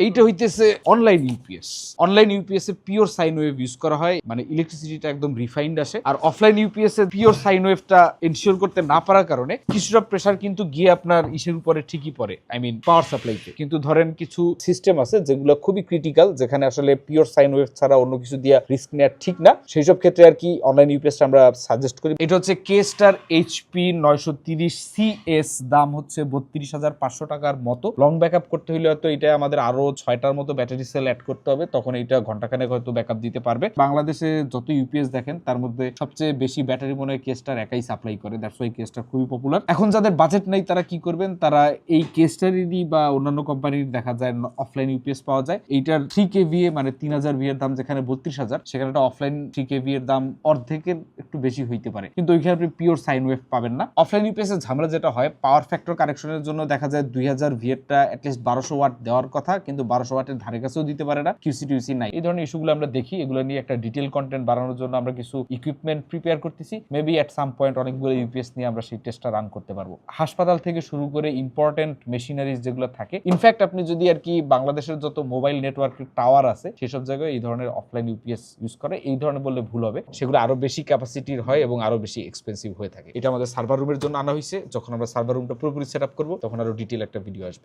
এইটা হইতেছে online UPS. Online UPS a pure sine wave use করা হয়, মানে ইলেকট্রিসিটিটা একদম রিফাইন্ড আসে। আর অফলাইন ইউপিএস এর পিওর সাইন ওয়েভটা এনশিওর করতে না পারার কারণে কিছুটা প্রেসার কিন্তু গিয়ে আপনার ইসের উপরে ঠিকই পড়ে, আই মিন পাওয়ার সাপ্লাইতে। কিন্তু ধরেন কিছু সিস্টেম আছে যেগুলো খুবই ক্রিটিক্যাল, যেখানে আসলে পিওর সাইন ওয়েভ ছাড়া অন্য কিছু দিয়ে রিস্ক নেওয়া ঠিক না, সেই সব ক্ষেত্রে আর কি অনলাইন ইউপিএসটা আমরা সাজেস্ট করি। এটা হচ্ছে কে স্টার এইচপি 930 সিএস, দাম হচ্ছে 32,500 টাকার মতো। লং ব্যাকআপ করতে হলে হয়তো এটা আমাদের আরো 6টার মতো ব্যাটারি সেল অ্যাড করতে হবে, তখন এটা ঘন্টাখানেক হয়তো ব্যাকআপ দিতে পারবে। বাংলাদেশে যত ইউপিএস দেখেন তার মধ্যে সবচেয়ে বেশি ব্যাটারি মনে হয় কেস্টার একাই সাপ্লাই করে, দ্যাটস ওয়াই কেস্টার খুবই পপুলার। এখন যাদের বাজেট নেই তারা কি করবেন, তারা এই কেস্টারেরই বা অন্যান্য কোম্পানির দেখা যায় অফলাইন ইউপিএস পাওয়া যায়। এইটার 3 kVA মানে 3000 ভি এর দাম যেখানে 32,000, সেখানে একটা অফলাইন 3 kVA এর দাম অর্ধেকের একটু বেশি হইতে পারে, কিন্তু ওইখানে আপনি পিওর সাইন ওয়েভ পাবেন না। অফলাইন ইউপিএস এর ঝামেলা যেটা হয়, পাওয়ার ফ্যাক্টর কারেকশনের জন্য দেখা যায় 2000 ভি এরটা অ্যাটলিস্ট 1200 ওয়াট দেওয়ার কথা, কিন্তু 1200 ওয়াটের ধারে কাছেও দিতে পারে না, কিউসি নাই। এই ধরনের ইস্যুগুলো আমরা দেখি, এগুলো নিয়ে একটা ডিটেল কন্টেন্ট বানানোর জন্য আমরা কিছু ইকুইপমেন্ট প্রিপেয়ার করতেছি। মেবি এট সাম পয়েন্ট অনেকগুলো ইউপিএস নিয়ে আমরা সেই টেস্টটা রান করতে পারবো। হাসপাতাল থেকে শুরু করে ইম্পর্টেন্ট মেশিনারিজ যেগুলো থাকে, ইনফ্যাক্ট আপনি যদি আর কি বাংলাদেশের যত মোবাইল নেটওয়ার্ক টাওয়ার আছে সেসব জায়গায় এই ধরনের অফলাইন ইউপিএস ইউজ করে, এই ধরনের বললে ভুল হবে, সেগুলো আরো বেশি ক্যাপাসিটির হয় এবং আরো বেশি এক্সপেন্সিভ হয়ে থাকে। এটা আমাদের সার্ভার রুমের জন্য আনা হয়েছে, যখন আমরা সার্ভার রুমটা পুরোপুরি সেট আপ করবো তখন আরো ডিটেল একটা ভিডিও আসবে।